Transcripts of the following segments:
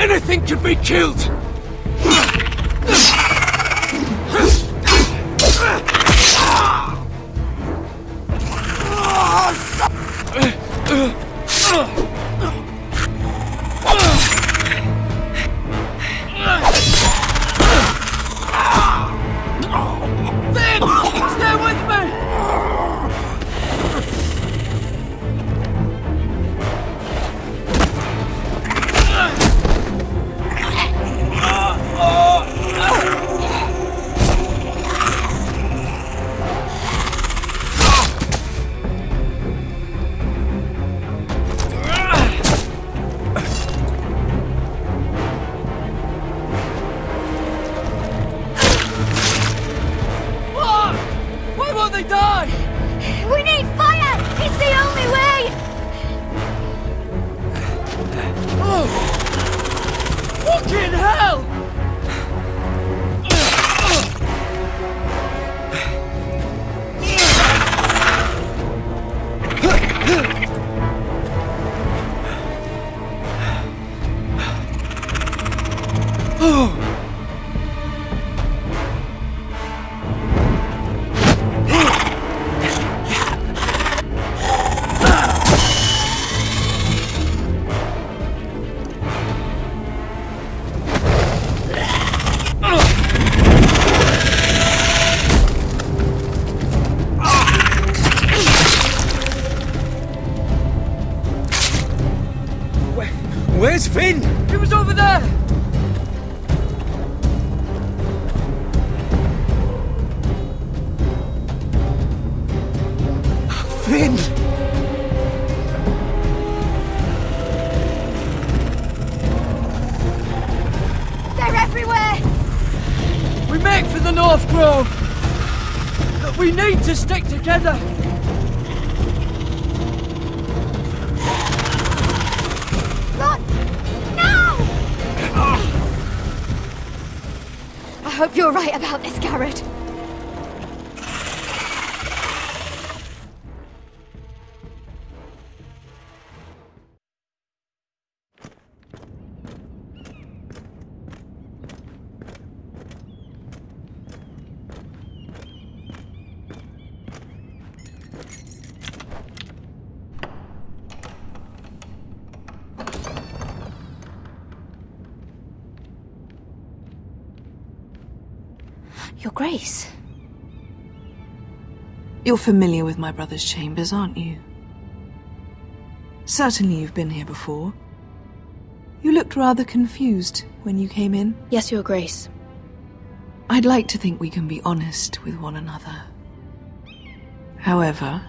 Anything can be killed! Where's Finn? He was over there! Finn! They're everywhere! We make for the North Grove! But we need to stick together! I hope you're right about this, Garrett. Your Grace. You're familiar with my brother's chambers, aren't you? Certainly you've been here before. You looked rather confused when you came in. Yes, Your Grace. I'd like to think we can be honest with one another. However,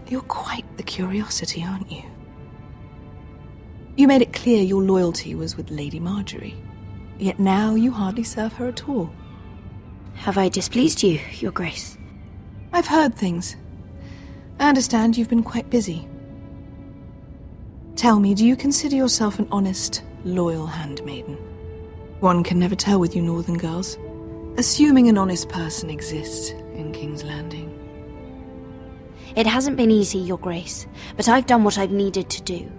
you're quite the curiosity, aren't you? You made it clear your loyalty was with Lady Marjorie, yet now you hardly serve her at all. Have I displeased you, Your Grace? I've heard things. I understand you've been quite busy. Tell me, do you consider yourself an honest, loyal handmaiden? One can never tell with you northern girls. Assuming an honest person exists in King's Landing. It hasn't been easy, Your Grace, but I've done what I've needed to do.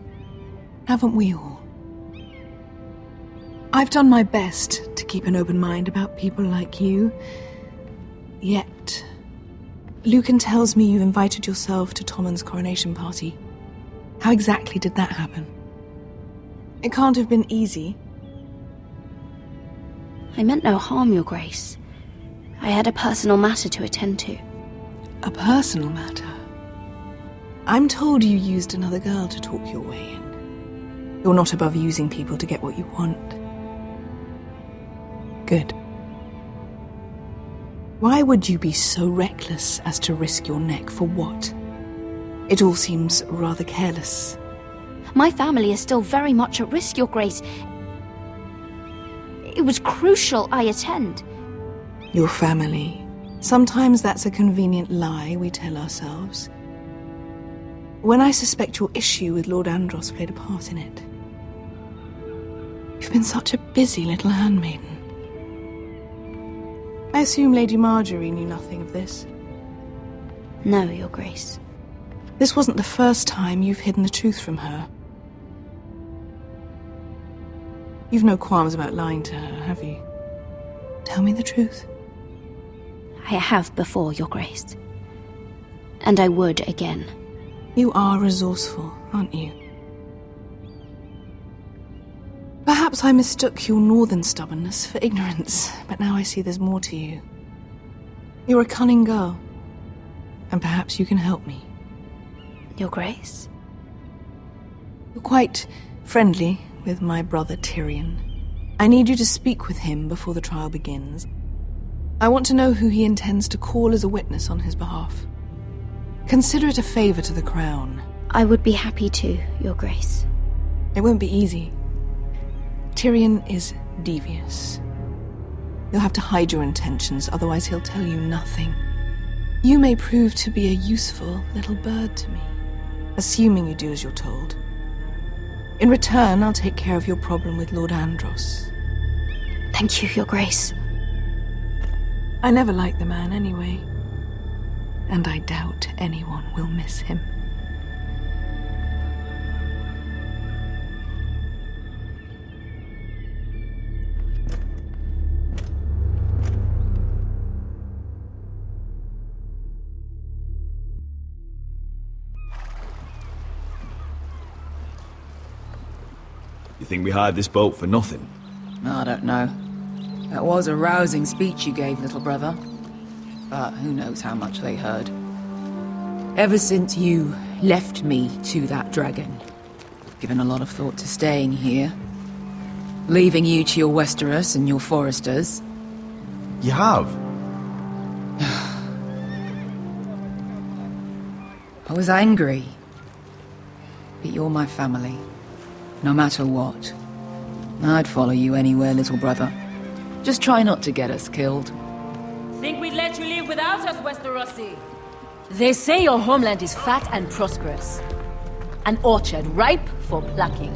Haven't we all? I've done my best to keep an open mind about people like you. Yet, Lucan tells me you invited yourself to Tommen's coronation party. How exactly did that happen? It can't have been easy. I meant no harm, Your Grace. I had a personal matter to attend to. A personal matter? I'm told you used another girl to talk your way in. You're not above using people to get what you want. Good. Why would you be so reckless as to risk your neck for what? It all seems rather careless. My family is still very much at risk, Your Grace. It was crucial I attend. Your family. Sometimes that's a convenient lie we tell ourselves. When I suspect your issue with Lord Andros played a part in it. You've been such a busy little handmaiden. I assume Lady Marjorie knew nothing of this. No, Your Grace. This wasn't the first time you've hidden the truth from her. You've no qualms about lying to her, have you? Tell me the truth. I have before, Your Grace. And I would again. You are resourceful, aren't you? Perhaps I mistook your northern stubbornness for ignorance, but now I see there's more to you. You're a cunning girl, and perhaps you can help me. Your Grace? You're quite friendly with my brother Tyrion. I need you to speak with him before the trial begins. I want to know who he intends to call as a witness on his behalf. Consider it a favor to the crown. I would be happy to, Your Grace. It won't be easy. Tyrion is devious. You'll have to hide your intentions, otherwise he'll tell you nothing. You may prove to be a useful little bird to me, assuming you do as you're told. In return, I'll take care of your problem with Lord Andros. Thank you, Your Grace. I never liked the man anyway, and I doubt anyone will miss him. You think we hired this boat for nothing? I don't know. That was a rousing speech you gave, little brother. But who knows how much they heard. Ever since you left me to that dragon, I've given a lot of thought to staying here. Leaving you to your Westeros and your foresters. You have? I was angry. But you're my family. No matter what. I'd follow you anywhere, little brother. Just try not to get us killed. Think we'd let you live without us, Westerosi? They say your homeland is fat and prosperous. An orchard ripe for plucking.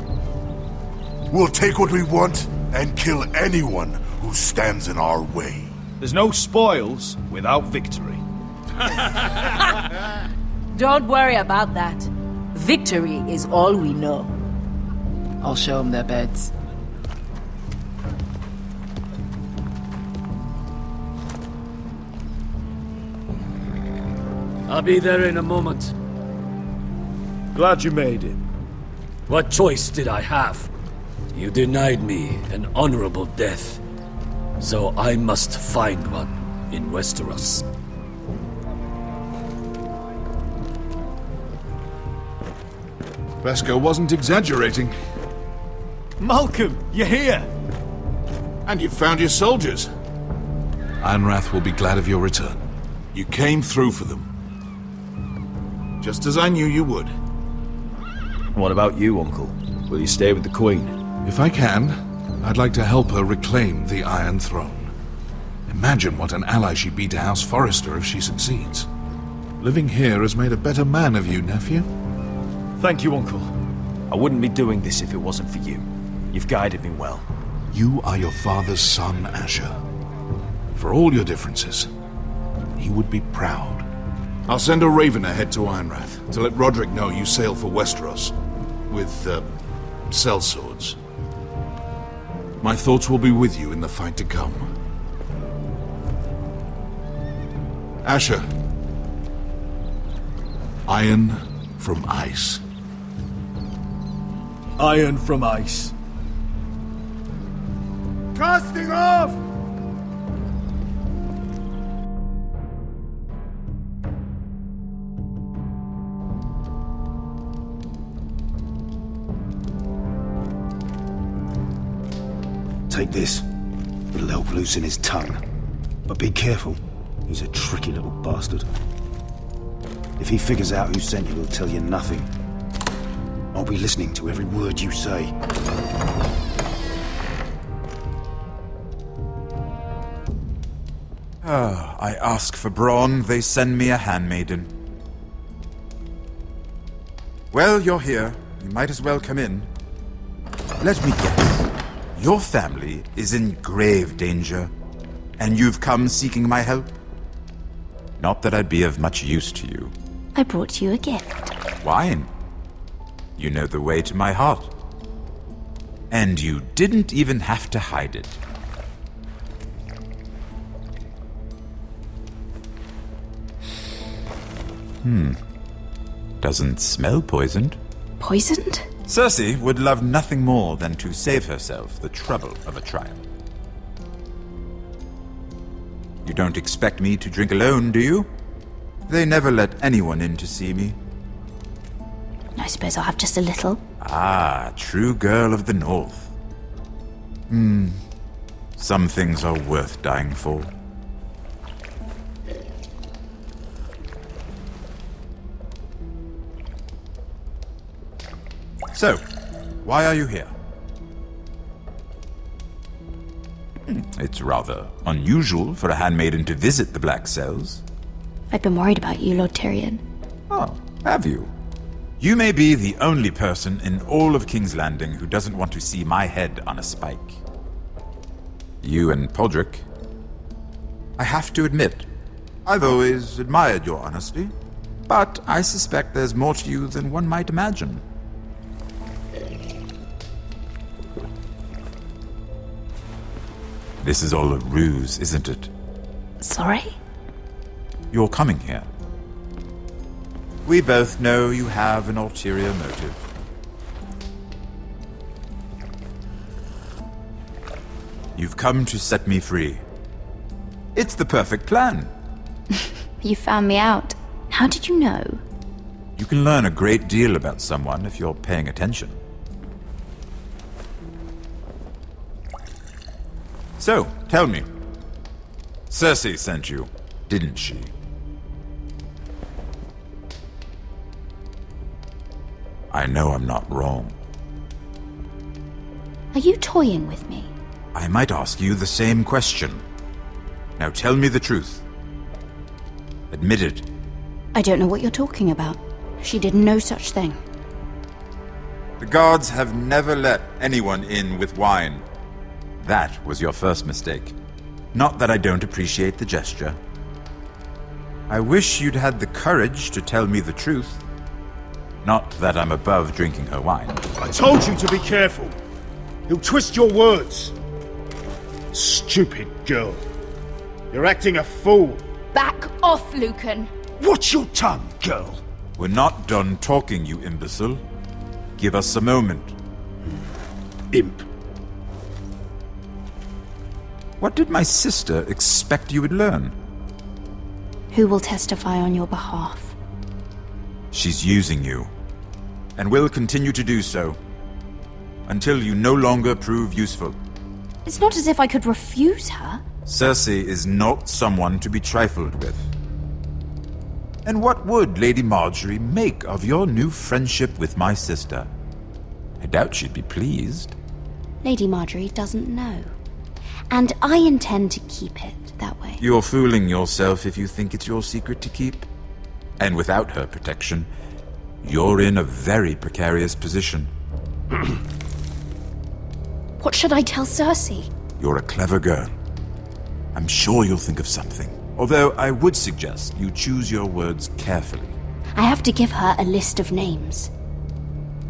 We'll take what we want and kill anyone who stands in our way. There's no spoils without victory. Don't worry about that. Victory is all we know. I'll show them their beds. I'll be there in a moment. Glad you made it. What choice did I have? You denied me an honorable death. So I must find one in Westeros. Beskar wasn't exaggerating. Malcolm, you're here! And you found your soldiers. Ironrath will be glad of your return. You came through for them. Just as I knew you would. What about you, Uncle? Will you stay with the Queen? If I can, I'd like to help her reclaim the Iron Throne. Imagine what an ally she'd be to House Forrester if she succeeds. Living here has made a better man of you, nephew. Thank you, Uncle. I wouldn't be doing this if it wasn't for you. You've guided me well. You are your father's son, Asher. For all your differences, he would be proud. I'll send a raven ahead to Ironrath to let Rodrik know you sail for Westeros with, sellswords. My thoughts will be with you in the fight to come. Asher. Iron from ice. Iron from ice. Casting off! Take this. It'll help loosen his tongue. But be careful. He's a tricky little bastard. If he figures out who sent you, he'll tell you nothing. I'll be listening to every word you say. I ask for brawn, they send me a handmaiden. Well, you're here. You might as well come in. Let me guess. Your family is in grave danger, and you've come seeking my help? Not that I'd be of much use to you. I brought you a gift. Wine. You know the way to my heart. And you didn't even have to hide it. Doesn't smell poisoned. Poisoned? Cersei would love nothing more than to save herself the trouble of a trial. You don't expect me to drink alone, do you? They never let anyone in to see me. I suppose I'll have just a little. Ah, true girl of the North. Some things are worth dying for. So, why are you here? It's rather unusual for a handmaiden to visit the Black Cells. I've been worried about you, Lord Tyrion. Oh, have you? You may be the only person in all of King's Landing who doesn't want to see my head on a spike. You and Podrick. I have to admit, I've always admired your honesty, but I suspect there's more to you than one might imagine. This is all a ruse, isn't it? Sorry? You're coming here. We both know you have an ulterior motive. You've come to set me free. It's the perfect plan. You found me out. How did you know? You can learn a great deal about someone if you're paying attention. So, tell me. Cersei sent you, didn't she? I know I'm not wrong. Are you toying with me? I might ask you the same question. Now tell me the truth. Admit it. I don't know what you're talking about. She did no such thing. The guards have never let anyone in with wine. That was your first mistake. Not that I don't appreciate the gesture. I wish you'd had the courage to tell me the truth. Not that I'm above drinking her wine. I told you to be careful. He'll twist your words. Stupid girl. You're acting a fool. Back off, Lucan. Watch your tongue, girl. We're not done talking, you imbecile. Give us a moment. Imp. What did my sister expect you would learn? Who will testify on your behalf? She's using you, and will continue to do so, until you no longer prove useful. It's not as if I could refuse her. Cersei is not someone to be trifled with. And what would Lady Marjorie make of your new friendship with my sister? I doubt she'd be pleased. Lady Marjorie doesn't know. And I intend to keep it that way. You're fooling yourself if you think it's your secret to keep. And without her protection, you're in a very precarious position. What should I tell Cersei? You're a clever girl. I'm sure you'll think of something. Although I would suggest you choose your words carefully. I have to give her a list of names.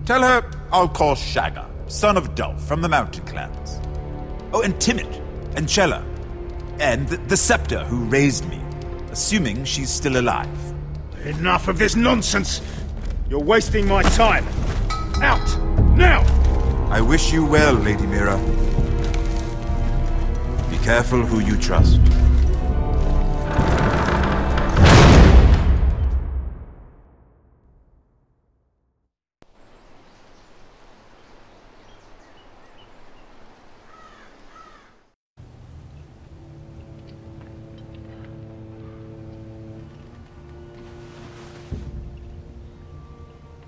Tell her I'll call Shagga, son of Dolph from the Mountain Clans. Oh, and Timid, and Chella, and the Scepter who raised me, assuming she's still alive. Enough of this nonsense! You're wasting my time! Out! Now! I wish you well, Lady Mira. Be careful who you trust.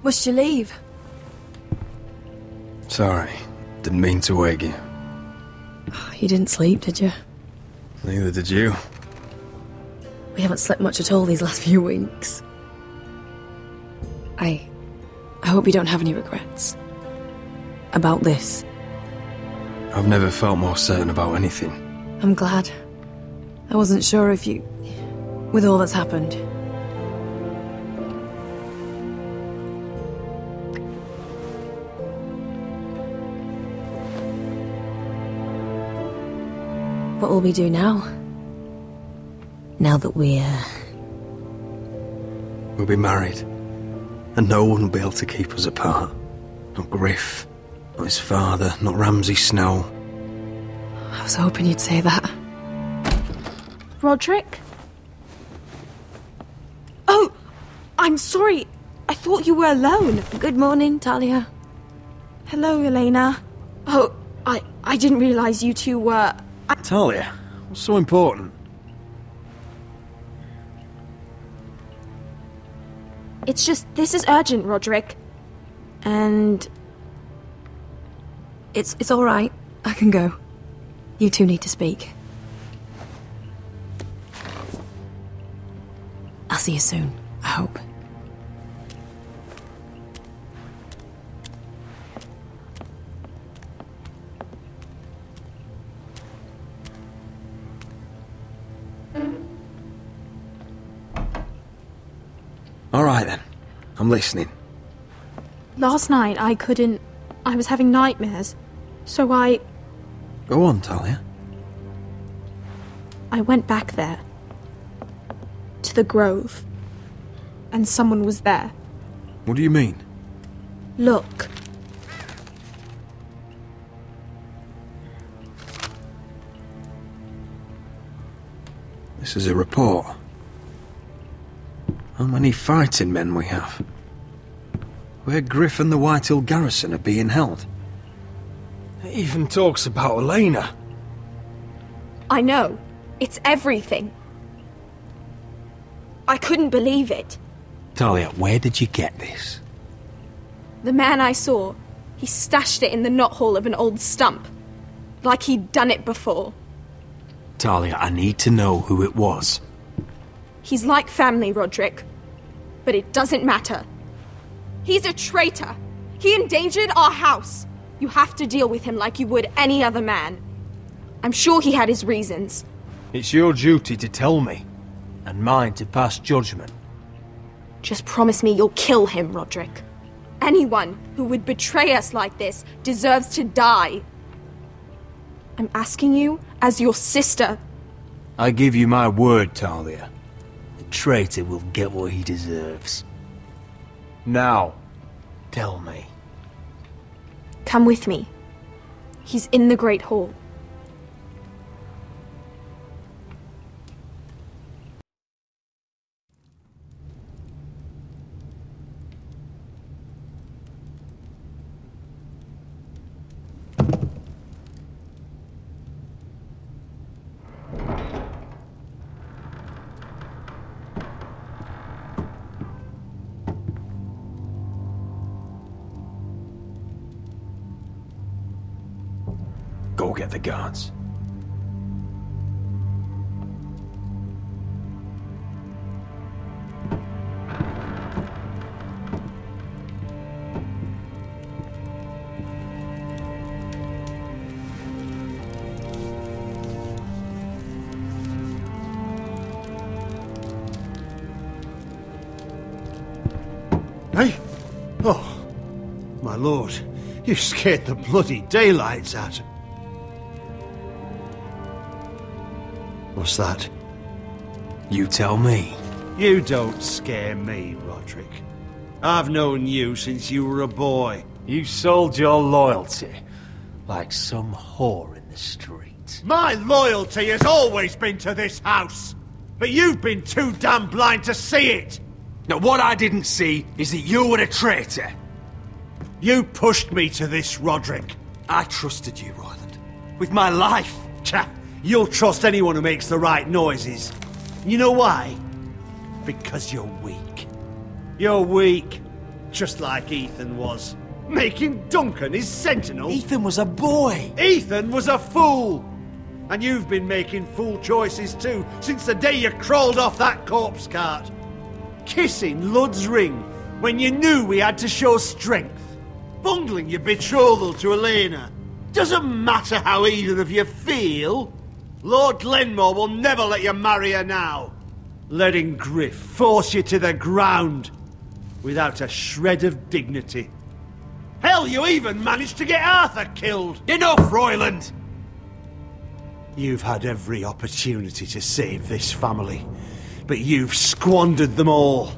Must you leave? Sorry, didn't mean to wake you. You didn't sleep, did you? Neither did you. We haven't slept much at all these last few weeks. I hope you don't have any regrets. About this. I've never felt more certain about anything. I'm glad. I wasn't sure if you... with all that's happened. What will we do now? Now that we're... We'll be married. And no one will be able to keep us apart. Not Griff, not his father, not Ramsay Snow. I was hoping you'd say that. Rodrik? Oh! I'm sorry. I thought you were alone. Good morning, Talia. Hello, Elena. Oh, I didn't realize you two were... Talia, what's so important? It's just, this is urgent, Rodrik. And... It's all right. I can go. You two need to speak. I'll see you soon, I hope. All right then. I'm listening. Last night I was having nightmares. So Go on, Talia. I went back there. To the grove. And someone was there. What do you mean? Look. This is a report. How many fighting men we have? Where Griff and the Whitehill garrison are being held. It even talks about Elena. I know. It's everything. I couldn't believe it. Talia, where did you get this? The man I saw, he stashed it in the knothole of an old stump. Like he'd done it before. Talia, I need to know who it was. He's like family, Rodrik. But it doesn't matter. He's a traitor. He endangered our house. You have to deal with him like you would any other man. I'm sure he had his reasons. It's your duty to tell me, and mine to pass judgment. Just promise me you'll kill him, Rodrik. Anyone who would betray us like this deserves to die. I'm asking you as your sister. I give you my word, Talia. The traitor will get what he deserves. Now, tell me. Come with me. He's in the Great Hall. Go get the guards. Hey? Oh, my lord, you scared the bloody daylights out of... What's that? You tell me. You don't scare me, Rodrik. I've known you since you were a boy. You sold your loyalty like some whore in the street. My loyalty has always been to this house, but you've been too damn blind to see it. Now, what I didn't see is that you were a traitor. You pushed me to this, Rodrik. I trusted you, Royland. With my life. Cha! You'll trust anyone who makes the right noises. You know why? Because you're weak. You're weak. Just like Ethan was. Making Duncan his sentinel. Ethan was a boy. Ethan was a fool. And you've been making fool choices too, since the day you crawled off that corpse cart. Kissing Lud's ring when you knew we had to show strength. Bungling your betrothal to Elena. Doesn't matter how either of you feel. Lord Glenmore will never let you marry her now. Letting Griff force you to the ground without a shred of dignity. Hell, you even managed to get Arthur killed. Enough, Royland! You've had every opportunity to save this family, but you've squandered them all.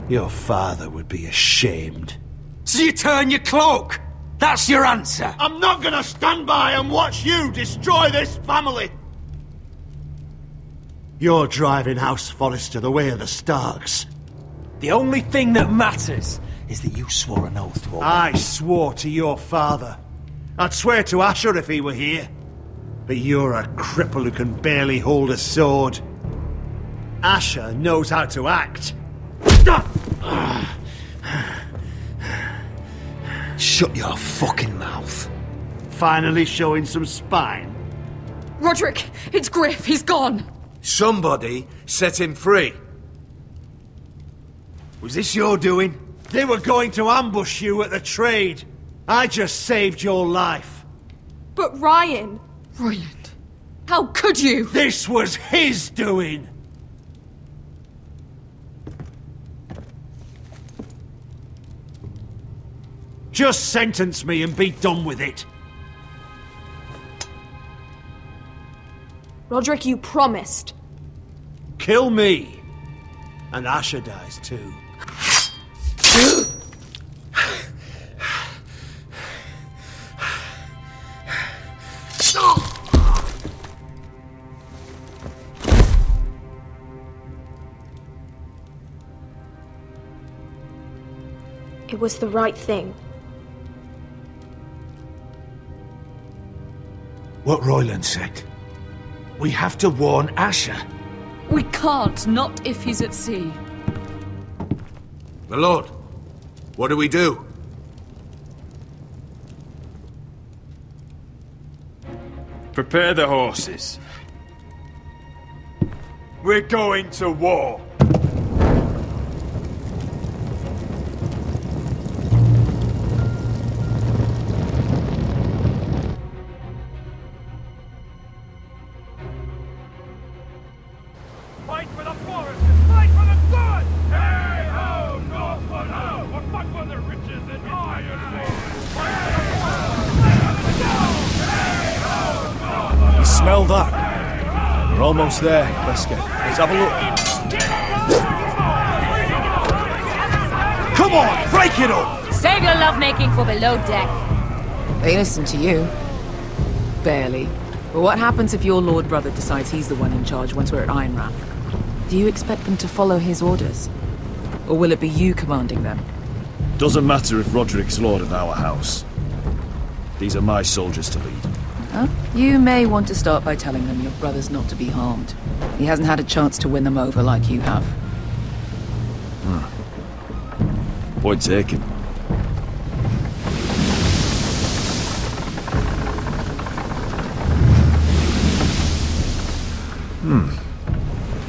Your father would be ashamed. So you turn your cloak? That's your answer? I'm not gonna stand by and watch you destroy this family! You're driving House Forrester the way of the Starks. The only thing that matters is that you swore an oath to obey. I swore to your father. I'd swear to Asher if he were here. But you're a cripple who can barely hold a sword. Asher knows how to act. Shut your fucking mouth. Finally showing some spine. Rodrik, it's Griff, he's gone. Somebody set him free. Was this your doing? They were going to ambush you at the trade. I just saved your life. But Ryan... Brilliant. How could you? This was his doing. Just sentence me and be done with it. Rodrik, you promised. Kill me. And Asher dies too. It was the right thing. What Royland said. We have to warn Asher. We can't, not if he's at sea. My lord, what do we do? Prepare the horses. We're going to war. Fight for the forest! Fight for the good! Hey ho, North for now! But fight for the riches and iron ore! You smell that? We're almost there, Wesker. Let's have a look. Come on, break it up! Save your lovemaking for below deck. They listen to you. Barely. But what happens if your lord brother decides he's the one in charge once we're at Ironrath? Do you expect them to follow his orders? Or will it be you commanding them? Doesn't matter if Rodrik's lord of our house. These are my soldiers to lead. Huh? You may want to start by telling them your brother's not to be harmed. He hasn't had a chance to win them over like you have. Point taken.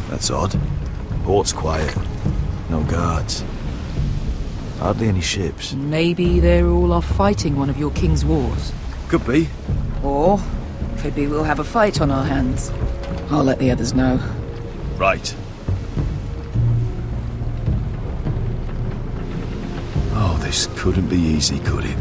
That's odd. Port's quiet. No guards. Hardly any ships. Maybe they're all off fighting one of your king's wars. Could be. Or could be we'll have a fight on our hands. I'll let the others know. Right. Oh, this couldn't be easy, could it?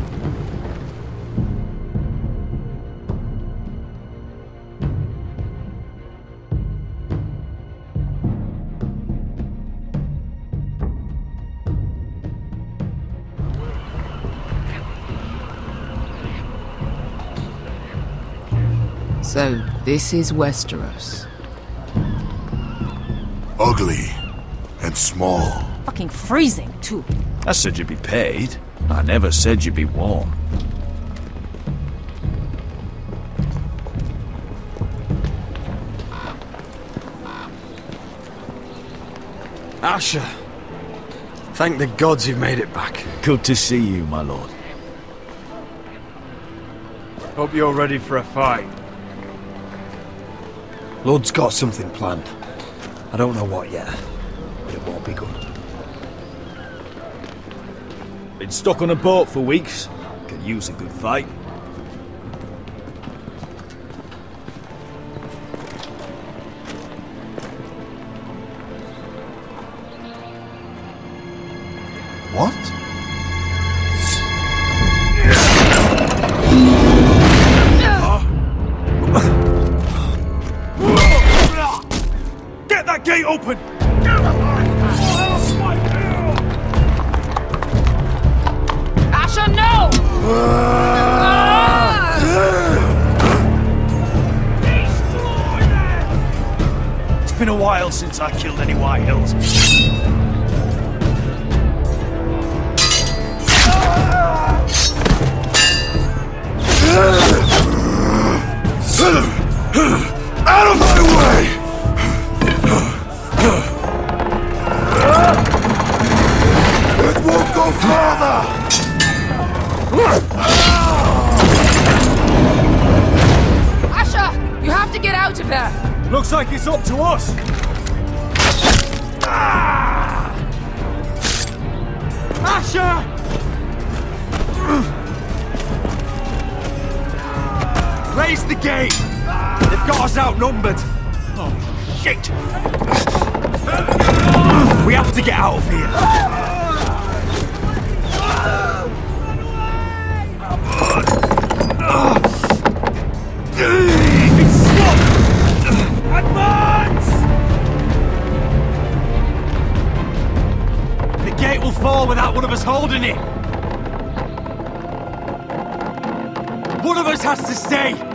So, this is Westeros. Ugly and small. Fucking freezing, too. I said you'd be paid. I never said you'd be warm. Asher. Thank the gods you've made it back. Good to see you, my lord. Hope you're ready for a fight. Lord's got something planned. I don't know what yet, but it won't be good. Been stuck on a boat for weeks. Could use a good fight. What? while since I killed any White Hills. Out of my way! It won't go further! Asher! You have to get out of there! Looks like it's up to us! Asher! Raise the gate! They've got us outnumbered! Oh, shit! We have to get out of here! It's swamped! Advance! The gate will fall without one of us holding it! One of us has to stay!